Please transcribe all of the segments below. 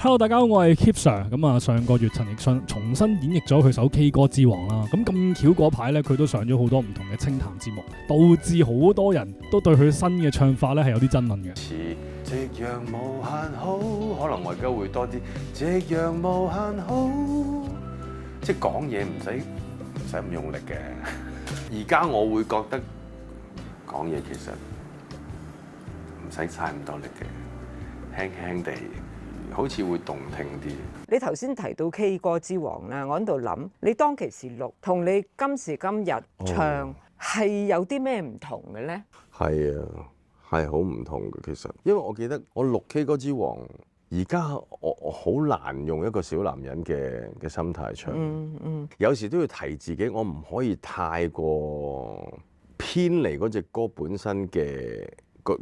Hello， 大家好，我係 Keep Sir。咁啊，上個月陳奕迅重新演繹咗佢首 K 歌之王啦。咁巧嗰排咧，佢都上咗好多唔同嘅清談節目，導致好多人都對佢新嘅唱法咧係有啲爭論嘅。夕陽無限好，可能我而家會多啲。夕陽無限好，即係講嘢唔使咁用力嘅。而家我會覺得講嘢其實唔使嘥咁多力嘅，輕輕地。好似會動聽啲。你頭先提到 K 歌之王啦，我喺度諗，你當其時錄同你今時今日唱係有啲咩唔同嘅咧？係啊，係好唔同嘅其實，因為我記得我錄 K 歌之王，而家我好難用一個小男人嘅心態唱。有時都要提自己，我唔可以太過偏離嗰隻歌本身嘅個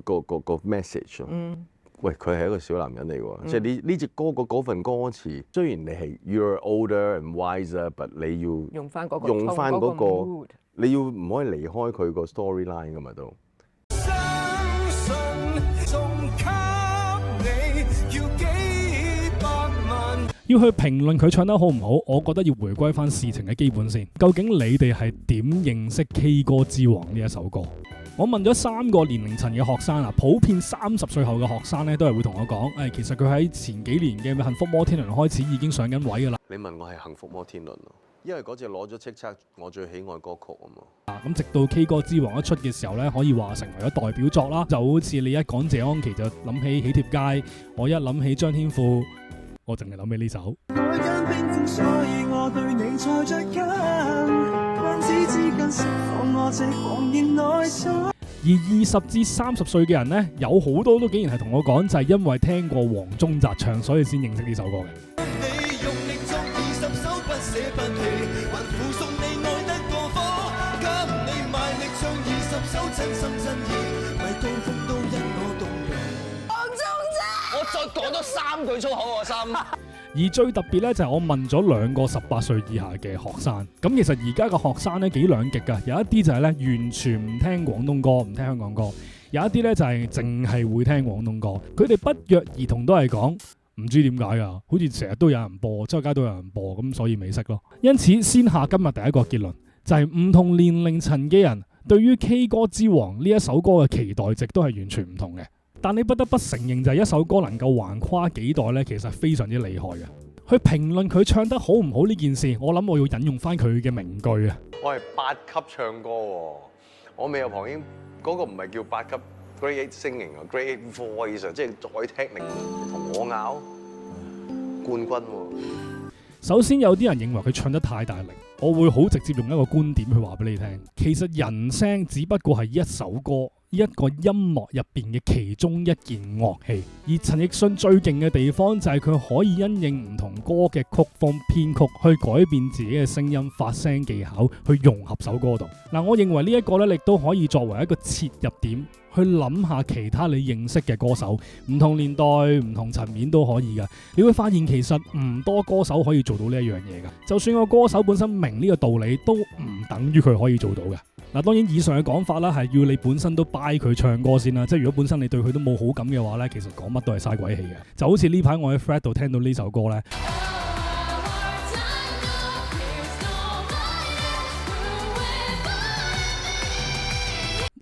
message。喂，佢係一個小男人嚟喎，即係呢隻歌嗰份歌詞，雖然你係 You're older and wiser，but 你要用翻嗰個，你要唔可以離開佢個 storyline 噶嘛都。相信送給你要幾百萬。要去評論佢唱得好唔好，我覺得要回歸翻事情嘅基本先。究竟你哋係點認識 K 歌之王呢一首歌？我問咗3個年齡層嘅學生啊，普遍30歲後嘅學生咧，都係會同我講，其實佢喺前幾年嘅幸福摩天輪開始已經上緊位㗎啦。你問我係幸福摩天輪咯，因為嗰隻攞咗叱咤我最喜愛歌曲啊嘛。咁直到 K 歌之王一出嘅時候咧，可以話成為咗代表作啦。就好似你一講謝安琪就諗起喜帖街，我一諗起張天賦，我淨係諗起呢首。所以我對你在着緊，君子之間釋放我這狂熱內心。而20至30歲嘅人呢，有好多都竟然係同我講，就係因為聽過黃宗澤唱，所以先認識呢首歌嘅。我再講多3句粗口我心。而最特別咧就係我問咗2個18歲以下嘅學生，咁其實而家嘅學生咧幾兩極㗎，有一啲就係咧完全唔聽廣東歌，唔聽香港歌；有一啲咧就係淨係會聽廣東歌。佢哋不約而同都係講唔知點解㗎，好似成日都有人播，周街都有人播，咁所以未識咯。因此先下今日第一個結論，就係唔同年齡層嘅人對於 K 歌之王呢一首歌嘅期待值都係完全唔同嘅。但你不得不承認就係一首歌能夠橫跨幾代咧，其實非常之厲害嘅。去評論佢唱得好唔好呢件事，我諗我要引用翻佢嘅名句啊！我係8級唱歌喎，我未有旁英嗰個唔係叫8級 Grade 8 Singing 啊 ，Grade 8 Voice 啊，即係再 technical 同我拗冠軍喎。首先有啲人認為佢唱得太大力，我會好直接用一個觀點去話俾你聽，其實人聲只不過係一首歌，一個音樂入邊嘅其中一件樂器，而陳奕迅最勁嘅地方就係佢可以因應唔同歌嘅曲風編曲去改變自己嘅聲音發聲技巧，去融合首歌度。我認為呢一個咧亦都可以作為一個切入點，去諗下其他你認識嘅歌手，唔同年代、唔同層面都可以噶。你會發現其實唔多歌手可以做到呢一樣嘢噶。就算個歌手本身明呢個道理，都唔等於佢可以做到嘅。當然以上嘅講法啦，係要你本身都 buy 佢唱歌先啦。即係如果本身你對佢都冇好感嘅話咧，其實講乜都係嘥鬼氣嘅。就好似呢排我喺 Fred 度聽到呢首歌咧，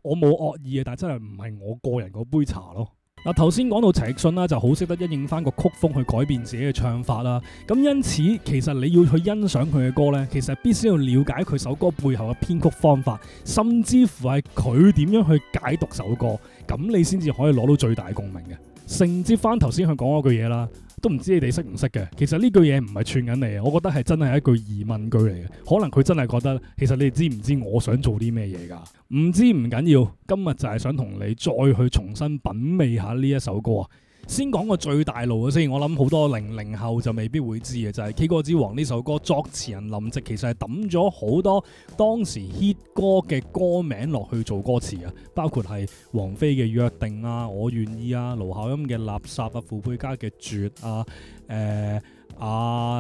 我冇惡意嘅，但係真係唔係我個人嗰杯茶咯。頭先講到陳奕迅啦，就好識得因應翻個曲風去改變自己嘅唱法啦。咁因此，其實你要去欣賞佢嘅歌呢，其實必須要了解佢首歌背後嘅編曲方法，甚至乎係佢點樣去解讀首歌，咁你先至可以攞到最大共鳴嘅。承接翻頭先佢講嗰句嘢啦，都唔知你哋識唔識嘅。其實呢句嘢唔係串緊你，我覺得係真係一句疑問句嚟嘅。可能佢真係覺得，其實你哋知唔知我想做啲咩嘢㗎？唔知唔緊要，今日就係想同你再去重新品味下呢一首歌啊！先講個最大路嘅先，我諗好多00後就未必會知嘅，就係 K 歌之王呢首歌作詞人林夕其實係抌咗好多當時 hit 歌嘅歌名落去做歌詞啊，包括係王菲嘅約定啊、我願意啊、盧巧音嘅垃圾啊、傅佩嘉嘅絕啊、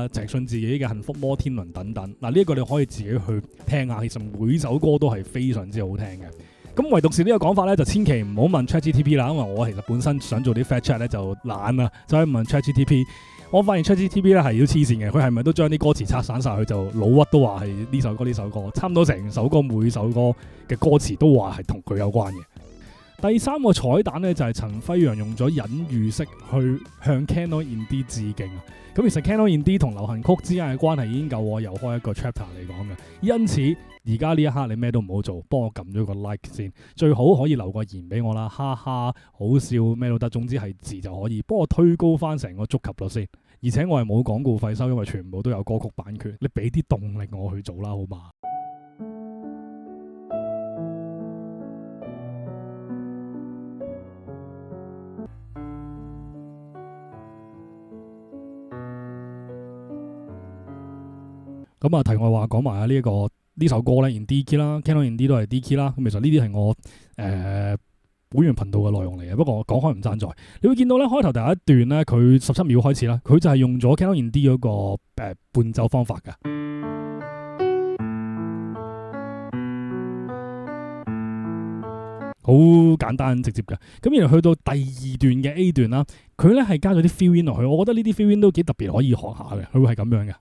陳奕迅自己嘅幸福摩天輪等等。呢一個你可以自己去聽下，其實每首歌都係非常之好聽嘅。咁唯獨是呢個講法咧，就千祈唔好問 ChatGPT 啦，因為我其實本身想做啲 fact check 咧就懶啊，就去問 ChatGPT。我發現 ChatGPT 咧係要黐線嘅，佢係咪都將啲歌詞拆散晒，佢就老屈都話係呢首歌，差唔多成首歌每首歌嘅歌詞都話係同佢有關嘅。第三個彩蛋咧就係陳輝陽用咗隱喻式去向 Canon in D 致敬啊！咁其實 Canon in D 同流行曲之間嘅關係已經夠我又開一個 chapter 嚟講嘅，因此而家呢一刻你咩都唔好做，幫我撳咗個 like 先，最好可以留個言俾我啦，哈哈，好笑咩都得，總之係字就可以，幫我推高翻成個觸及率先。而且我係冇廣告費收，因為全部都有歌曲版權，你俾啲動力我去做啦，好嘛？咁啊，題外話講埋啊，呢首歌咧 in D key 啦 ，Canon in D 都係 D key 啦。咁其實呢啲係我會員頻道嘅內容嚟嘅。不過講開唔爭在，你會見到咧開頭第一段咧，佢17秒開始啦，佢就係用咗 Canon in D 嗰個伴奏方法㗎，好簡單直接嘅。咁然後去到第二段嘅 A 段啦，佢咧係加咗啲 fill in 落去，我覺得呢啲 fill in 都幾特別，可以學下嘅。佢會係咁樣嘅。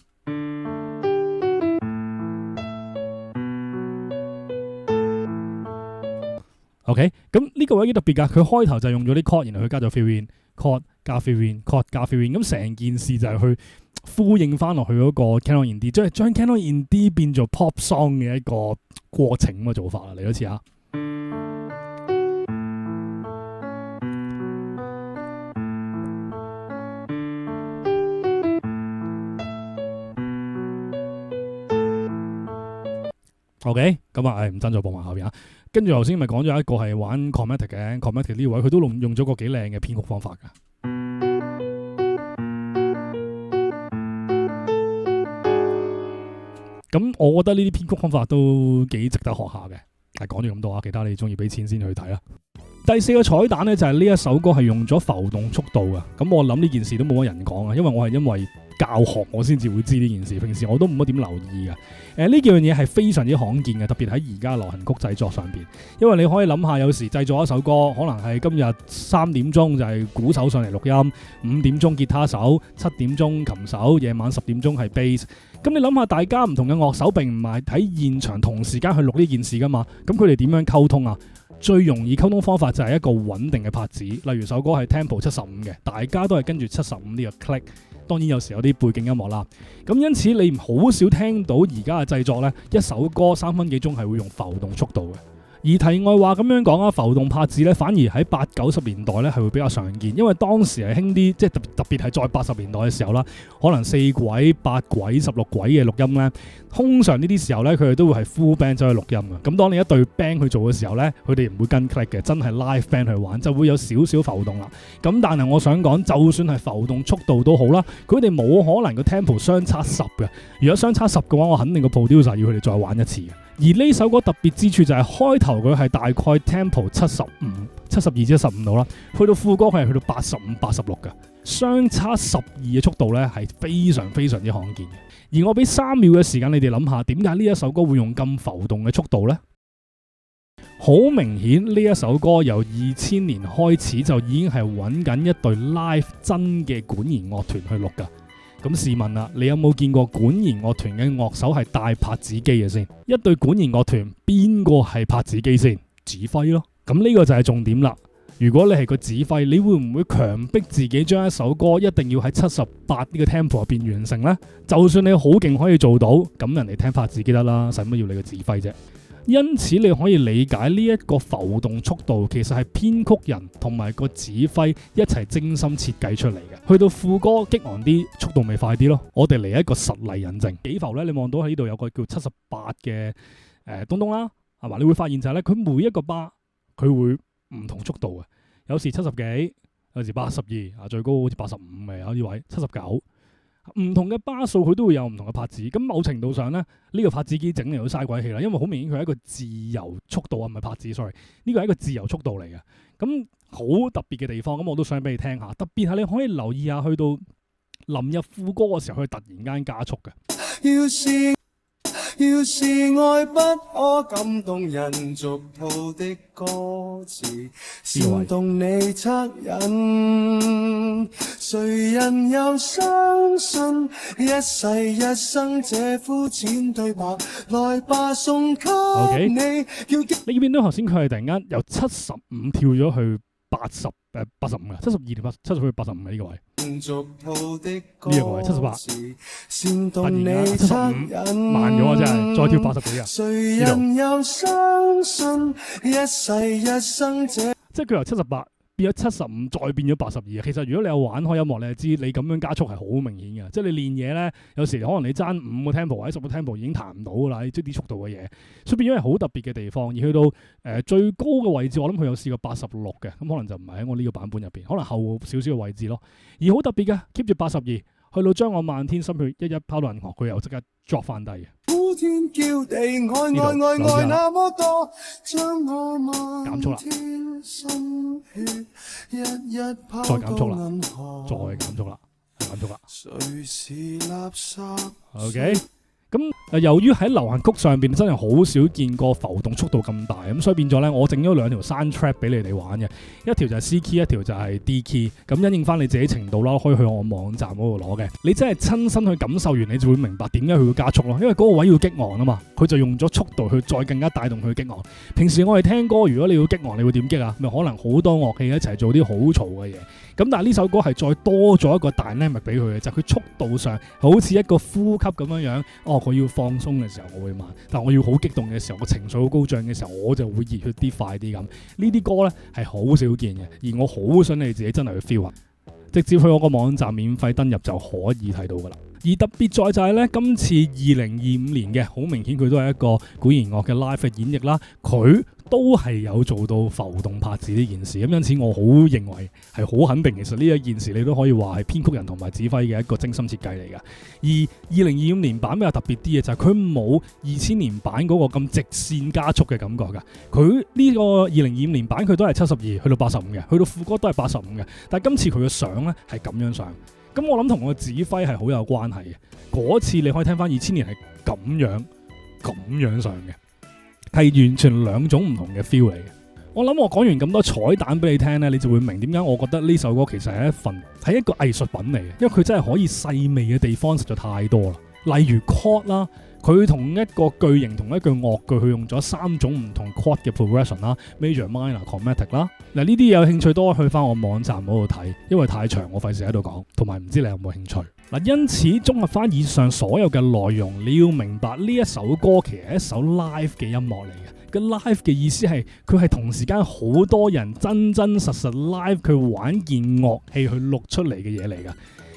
OK， 咁呢個位幾特別㗎，佢開頭就用咗啲 chord，然後佢加咗 fill in，chord 加 fill in，chord 加 fill in，咁成件事就係去呼應翻落去嗰個 Canon in D， 即係將 Canon in D 變做 pop song 嘅一個過程咁嘅做法啦，嚟多次下。OK， 咁啊，唔爭再播埋後邊啊。跟住頭先咪講咗一個係玩 chromatic 嘅 chromatic 呢位，佢都用咗個幾靚嘅編曲方法㗎。咁我覺得呢啲編曲方法都幾值得學下嘅。係講咗咁多啊，其他你中意俾錢先去睇啦。第四個彩蛋咧就係呢一首歌係用咗浮動速度㗎。咁我諗呢件事都冇乜人講啊，因為我係因為教學我先至會知呢件事，平時我都冇乜點留意嘅。呢幾樣嘢係非常之罕見嘅，特別喺而家流行曲製作上邊。因為你可以諗下，有時製作一首歌，可能係今日3點鐘就係鼓手上嚟錄音，5點鐘吉他手，7點鐘琴手，夜晚10點鐘係 bass。咁你諗下，大家唔同嘅樂手並唔係喺現場同時間去錄呢件事噶嘛？咁佢哋點樣溝通啊？最容易溝通方法就係一個穩定嘅拍子，例如首歌係 tempo 75嘅，大家都係跟住75呢個 click。當然有時有啲背景音樂啦，咁因此你好少聽到而家嘅製作呢，一首歌3分幾鐘係會用浮動速度嘅。而題外話咁樣講啊，浮動拍子呢，反而喺80、90年代呢係會比較常見，因為當時係興啲即係特別係在80年代嘅時候啦，可能4軌、8軌、16軌嘅錄音呢，通常呢啲時候呢，佢哋都會係 full band 走去錄音嘅。咁當你一隊 band 去做嘅時候呢，佢哋唔會跟 click 嘅，真係 live band 去玩，就會有少少浮動啦。咁但係我想講，就算係浮動速度都好啦，佢哋冇可能個 tempo 相差10嘅。如果相差10嘅話，我肯定個 producer 要佢哋再玩一次嘅。而呢首歌特別之處就係開頭佢係大概 tempo 72至15度啦，去到副歌佢係去到85、86嘅，相差12嘅速度咧係非常非常之罕見嘅。而我俾3秒嘅時間你哋諗下，點解呢一首歌會用咁浮動嘅速度呢？好明顯呢一首歌由2000年開始就已經係揾緊一隊 live 真嘅管弦樂團去錄㗎。咁試問啦，你有冇見過管弦樂團嘅樂手係帶拍子機嘅先？一隊管弦樂團邊個係拍子機先？指揮咯。咁呢個就係重點啦。如果你係個指揮，你會唔會強迫自己將一首歌一定要喺78呢個 tempo 入邊完成呢？就算你好勁可以做到，咁人哋聽拍子機得啦，使乜要你個指揮啫？因此你可以理解呢一個浮動速度其實係編曲人同埋個指揮一齊精心設計出嚟嘅。去到副歌激昂啲，速度咪快啲咯。我哋嚟一個實例引證。幾浮咧？你望到喺呢度有個叫78嘅東東啦，係嘛？你會發現就係咧，佢每一個巴佢會唔同速度嘅，有時70幾，有時82啊，最高好似85嘅，有啲位79。唔同嘅巴數佢都會有唔同嘅拍子，咁某程度上咧，呢個拍子機整嚟都嘥鬼氣啦，因為好明顯佢係一個自由速度啊，唔係拍子 sorry， 呢個係一個自由速度嚟嘅，咁好特別嘅地方，咁我都想俾你聽下，特別係你可以留意下，去到臨入副歌嘅時候，佢突然間加速嘅。要是愛不可感動人俗套的歌詞，煽動你惻隱，誰人又相信一世一生這膚淺對白？來吧，送給你。你見到頭先佢係突然間由75跳咗去85嘅，72定70去85嘅呢個位。呢個位78，突然間75慢咗啊！真係再跳80幾啊！即係佢由78變咗75，再變咗82。其實如果你有玩開音樂，你就知你咁樣加速係好明顯嘅。即係你練嘢咧，有時可能你爭5個 tempo 或者10個 tempo 已經彈唔到㗎啦，即係啲速度嘅嘢。所以變咗係好特別嘅地方。而去到最高嘅位置，我諗佢有試過86嘅，咁可能就唔係喺我呢個版本入邊，可能後少少嘅位置咯。而好特別嘅 keep 住82，去到將我漫天心血一拋到銀河，佢又即刻 drop 翻低嘅。減速啦，再減速啦，再減速啦，減速啦。OK。咁由於喺流行曲上邊真係好少見過浮動速度咁大，咁所以變咗咧，我整咗2條 sound track 俾你哋玩嘅，一條就係 C key， 一條就係 D key。咁因應翻你自己程度啦，可以去我網站嗰度攞嘅。你真係親身去感受完，你就會明白點解佢會加速咯。因為嗰個位要激昂啊嘛，佢就用咗速度去再更加帶動佢激昂。平時我哋聽歌，如果你要激昂，你會點激啊？咪可能好多樂器一齊做啲好嘈嘅嘢。咁但係呢首歌係再多咗一個 dynamic 俾佢嘅，就係佢速度上好似一個呼吸咁樣樣。我要放鬆嘅時候我會慢，但我要好激動嘅時候，我情緒好高漲嘅時候，我就會熱血啲、快啲咁。呢啲歌呢係好少見嘅，而我好想你自己真係去 feel 下，直接去我個網站免費登入就可以睇到噶啦。而特別在就係呢，今次2025年嘅好明顯佢都係一個管弦樂嘅 live 嘅演繹啦，佢都係有做到浮動拍子呢件事。咁因此我好認為係好肯定，其實呢一件事你都可以話係編曲人同埋指揮嘅一個精心設計嚟㗎。而2025年版比較特別啲嘅就係佢冇2000年版嗰個咁直線加速嘅感覺㗎。佢呢個2025年版佢都係72去到85嘅，去到副歌都係85嘅，但係今次佢嘅上呢係咁樣上。咁我諗同我嘅指揮係好有關係嘅。嗰次你可以聽翻2000年係咁樣上嘅，係完全兩種唔同嘅 feel 嚟嘅。我諗我講完咁多彩蛋俾你聽呢，你就會明點解我覺得呢首歌其實係一個藝術品嚟嘅，因為佢真係可以細微嘅地方實在太多啦。例如 chord 啦，佢同一個句型同一句樂句，佢用咗3種唔同 chord 嘅 progression 啦 ，major、minor、chromatic 啦。嗱，呢啲有興趣都可以去翻我網站嗰度睇，因為太長我費事喺度講，同埋唔知你有冇興趣。嗱，因此綜合翻以上所有嘅內容，你要明白呢一首歌其實係一首 live 嘅音樂嚟嘅。個 live 嘅意思係佢係同時間好多人真實 live 佢玩件樂器去錄出嚟嘅嘢嚟㗎。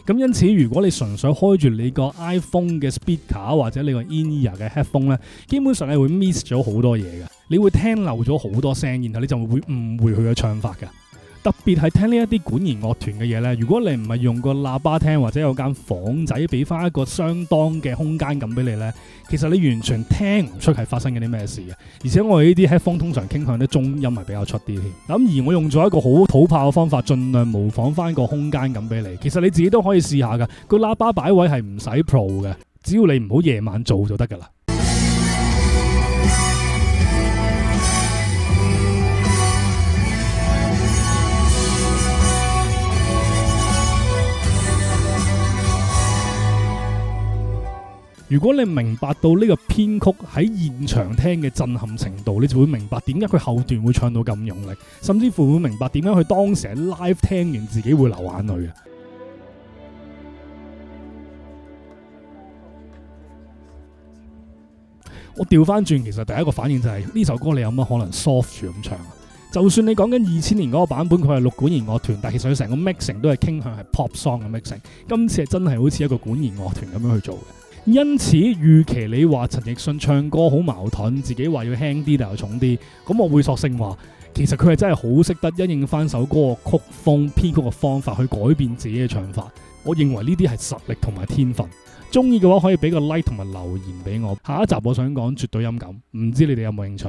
咁因此，如果你純粹開住你個 iPhone 嘅 speaker 或者你個 in-ear 嘅 headphone 咧，基本上你會 miss 咗好多嘢嘅，你會聽漏咗好多聲，然後你就會誤會佢嘅唱法嘅。特別係聽呢一啲管弦樂團嘅嘢咧，如果你唔係用個喇叭聽或者有間房仔俾翻一個相當嘅空間感俾你咧，其實你完全聽唔出係發生緊啲咩事嘅。而且我哋呢啲 headphone 通常傾向啲中音係比較出啲添。咁而我用咗一個好土炮嘅方法，盡量模仿翻個空間感俾你。其實你自己都可以試下噶，個喇叭擺位係唔使 pro 嘅，只要你唔好夜晚做就得噶啦。如果你明白到呢個編曲喺現場聽嘅震撼程度，你就會明白點解佢後段會唱到咁用力，甚至乎會明白點解佢當時喺 live 聽完自己會流眼淚嘅。我調翻轉，其實第一個反應就係呢首歌你有乜可能 soft 住咁唱？就算你講緊2000年嗰個版本，佢係錄管弦樂團，但其實佢成個 mixing 都係傾向係 pop song 嘅 mixing。今次係真係好似一個管弦樂團咁樣去做嘅。因此，預期你話陳奕迅唱歌好矛盾，自己話要輕啲但又重啲，咁我會索性話，其實佢係真係好識得因應翻首歌嘅曲風、編曲嘅方法去改變自己嘅唱法。我認為呢啲係實力同埋天分。中意嘅話可以俾個 like 同埋留言俾我。下一集我想講絕對音感，唔知你哋有冇興趣？